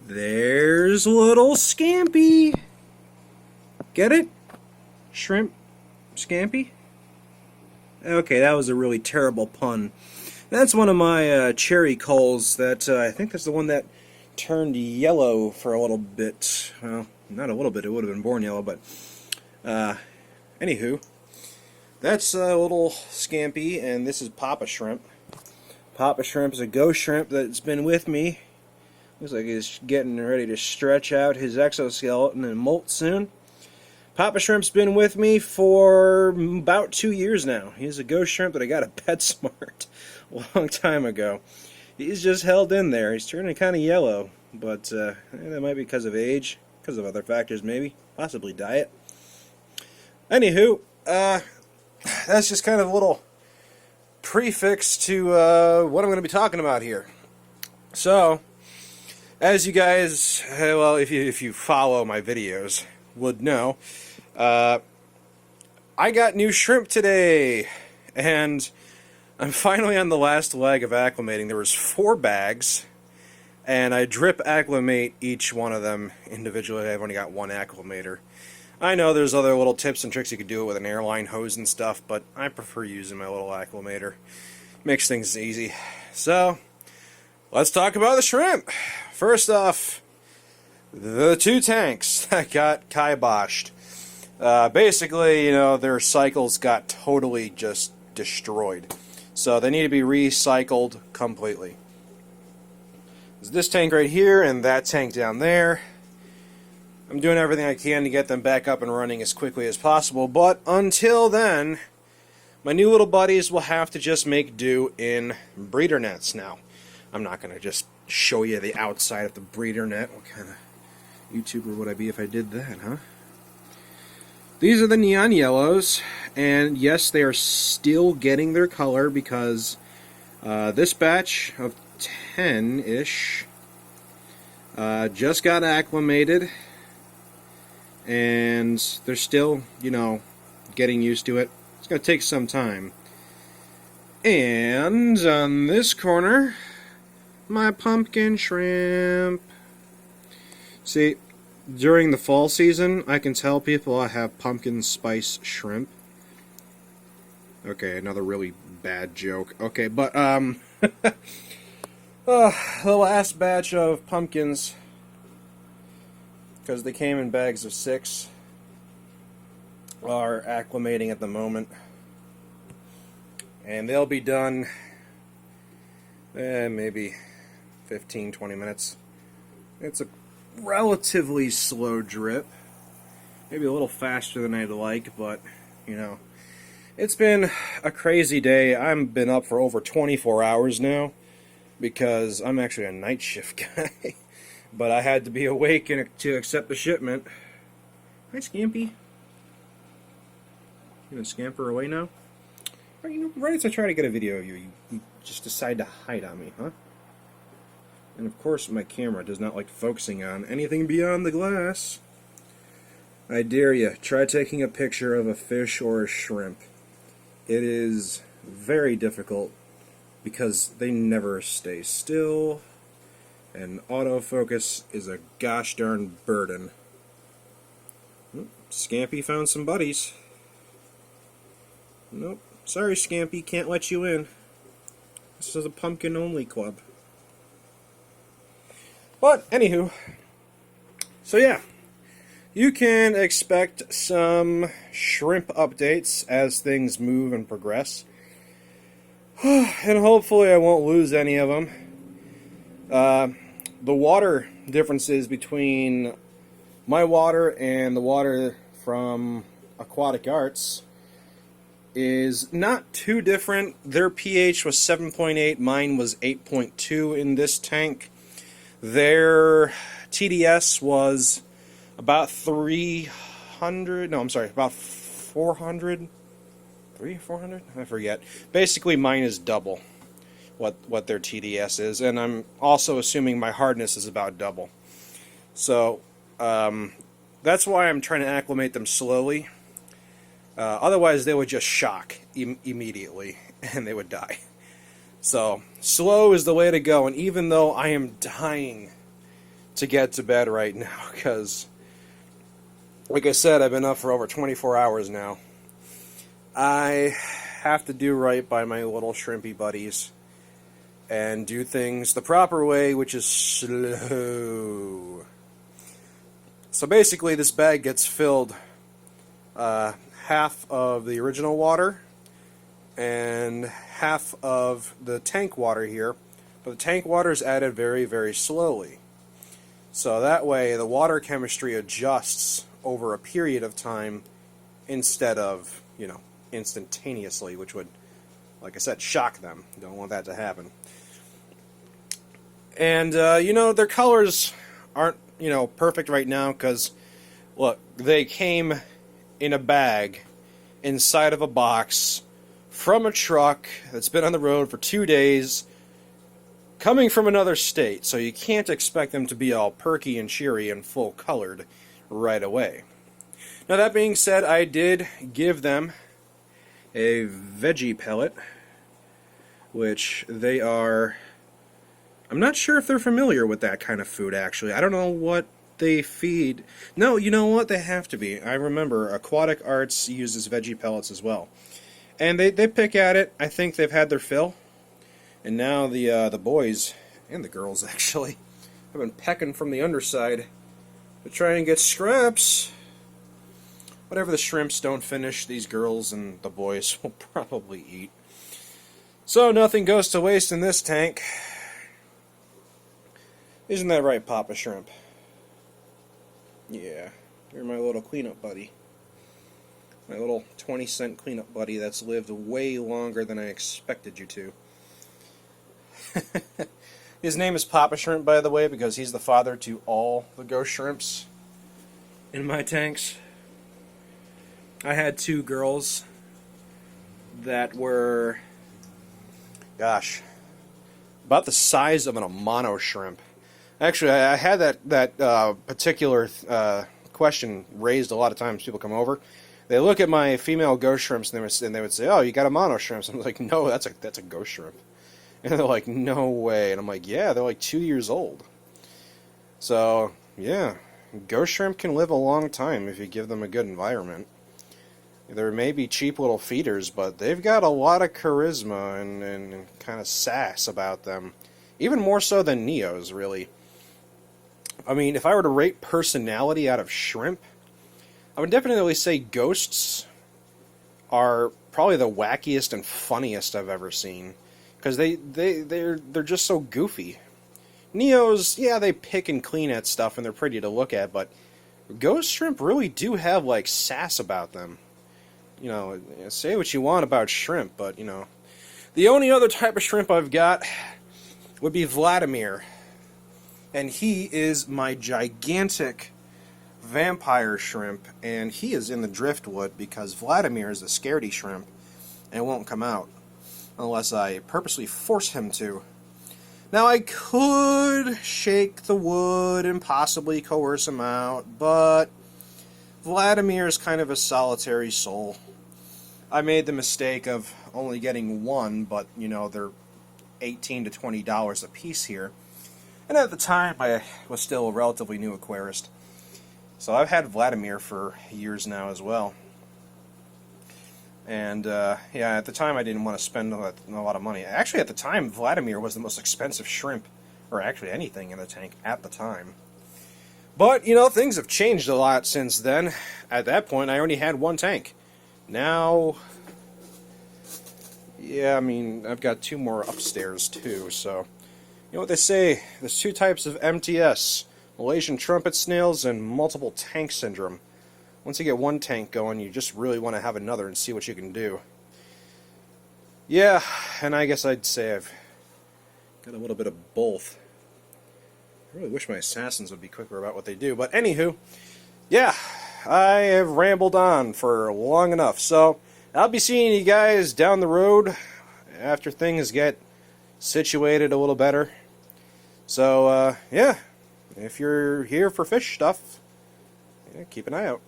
There's little Scampy. Get it? Shrimp Scampy? Okay, that was a really terrible pun. That's one of my cherry culls that I think that's the one that turned yellow for a little bit. Well, not a little bit, it would have been born yellow, but anywho, that's a little Scampy, and this is Papa Shrimp. Papa Shrimp is a ghost shrimp that's been with me. Looks like he's getting ready to stretch out his exoskeleton and molt soon. Papa Shrimp's been with me for about 2 years now. He's a ghost shrimp that I got at PetSmart a long time ago. He's just held in there. He's turning kind of yellow, but that might be because of age, because of other factors maybe, possibly diet. Anywho, that's just kind of a little prefix to what I'm going to be talking about here. So, as you guys, well, if you follow my videos, would know, I got new shrimp today, and I'm finally on the last leg of acclimating. There was 4 bags, and I drip acclimate each one of them individually. I've only got one acclimator. I know there's other little tips and tricks you could do it with an airline hose and stuff, but I prefer using my little acclimator. Makes things easy. So, let's talk about the shrimp. First off, the 2 tanks that got kiboshed. Basically, you know, their cycles got totally just destroyed. So they need to be recycled completely. There's this tank right here and that tank down there. I'm doing everything I can to get them back up and running as quickly as possible, but until then, my new little buddies will have to just make do in breeder nets now. I'm not going to just show you the outside of the breeder net. What kind of YouTuber would I be if I did that, huh? These are the neon yellows, and yes, they are still getting their color because this batch of 10-ish just got acclimated, and they're still, you know, getting used to it. It's going to take some time. And on this corner, my pumpkin shrimp. See, during the fall season, I can tell people I have pumpkin spice shrimp. Okay, another really bad joke. Okay, but, the last batch of pumpkins, because they came in bags of 6, are acclimating at the moment. And they'll be done, maybe 15-20 minutes. It's a relatively slow drip. Maybe a little faster than I'd like, but, you know, it's been a crazy day. I've been up for over 24 hours now because I'm actually a night shift guy. But I had to be awake to accept the shipment. Hi, Scampy. You gonna scamper away now? Or, you know, right as I try to get a video of you, you just decide to hide on me, huh? And of course my camera does not like focusing on anything beyond the glass. I dare you, try taking a picture of a fish or a shrimp. It is very difficult because they never stay still, and autofocus is a gosh darn burden. Scampy found some buddies. Nope, sorry Scampy, can't let you in. This is a pumpkin only club. But, anywho, so yeah, you can expect some shrimp updates as things move and progress. And hopefully I won't lose any of them. The water differences between my water and the water from Aquatic Arts is not too different. Their pH was 7.8, mine was 8.2 in this tank. Their TDS was about 300, no, I'm sorry, about 400, 400? I forget. Basically, mine is double what their TDS is, and I'm also assuming my hardness is about double. So, that's why I'm trying to acclimate them slowly. Otherwise, they would just shock immediately, and they would die. So, slow is the way to go, and even though I am dying to get to bed right now, because, like I said, I've been up for over 24 hours now. I have to do right by my little shrimpy buddies and do things the proper way, which is slow. So basically, this bag gets filled half of the original water and half of the tank water here, but the tank water is added very, very slowly. So that way, the water chemistry adjusts over a period of time instead of, instantaneously, which would, like I said, shock them. You don't want that to happen. And, their colors aren't, perfect right now because, look, they came in a bag inside of a box from a truck that's been on the road for 2 days, coming from another state, so you can't expect them to be all perky and cheery and full colored right away. Now, that being said, I did give them a veggie pellet, which they are... I'm not sure if they're familiar with that kind of food, actually. I don't know what they feed. No, you know what? They have to be. I remember Aquatic Arts uses veggie pellets as well. And they pick at it. I think they've had their fill. And now the boys, and the girls actually, have been pecking from the underside to try and get scraps. Whatever the shrimps don't finish, these girls and the boys will probably eat. So nothing goes to waste in this tank. Isn't that right, Papa Shrimp? Yeah, you're my little cleanup buddy. My little 20-cent cleanup buddy that's lived way longer than I expected you to. His name is Papa Shrimp, by the way, because he's the father to all the ghost shrimps in my tanks. I had 2 girls that were, gosh, about the size of an Amano shrimp. Actually, I had that particular question raised a lot of times. People come over, they look at my female ghost shrimps, and they would say, "Oh, you got Amano shrimps?" I'm like, "No, that's a ghost shrimp." And they're like, "No way!" And I'm like, "Yeah, they're like 2 years old." So yeah, ghost shrimp can live a long time if you give them a good environment. There may be cheap little feeders, but they've got a lot of charisma and kind of sass about them, even more so than Neos, really. I mean, if I were to rate personality out of shrimp, I would definitely say ghosts are probably the wackiest and funniest I've ever seen, because they're just so goofy. Neos, yeah, they pick and clean at stuff and they're pretty to look at, but ghost shrimp really do have like sass about them. Say what you want about shrimp, but the only other type of shrimp I've got would be Vladimir. And he is my gigantic vampire shrimp, and he is in the driftwood because Vladimir is a scaredy shrimp and won't come out unless I purposely force him to. Now, I could shake the wood and possibly coerce him out, but Vladimir is kind of a solitary soul. I made the mistake of only getting one, but, they're $18 to $20 a piece here. And at the time, I was still a relatively new aquarist. So I've had Vladimir for years now as well. And, at the time I didn't want to spend a lot of money. Actually, at the time, Vladimir was the most expensive shrimp, or actually anything in the tank at the time. But, things have changed a lot since then. At that point, I only had 1 tank. Now, yeah, I've got 2 more upstairs too, so... You know what they say, there's 2 types of MTS, Malaysian trumpet snails and multiple tank syndrome. Once you get 1 tank going, you just really want to have another and see what you can do. Yeah, and I guess I'd say I've got a little bit of both. I really wish my assassins would be quicker about what they do, but anywho, yeah, I have rambled on for long enough, so I'll be seeing you guys down the road after things get situated a little better. So, yeah, if you're here for fish stuff, yeah, keep an eye out.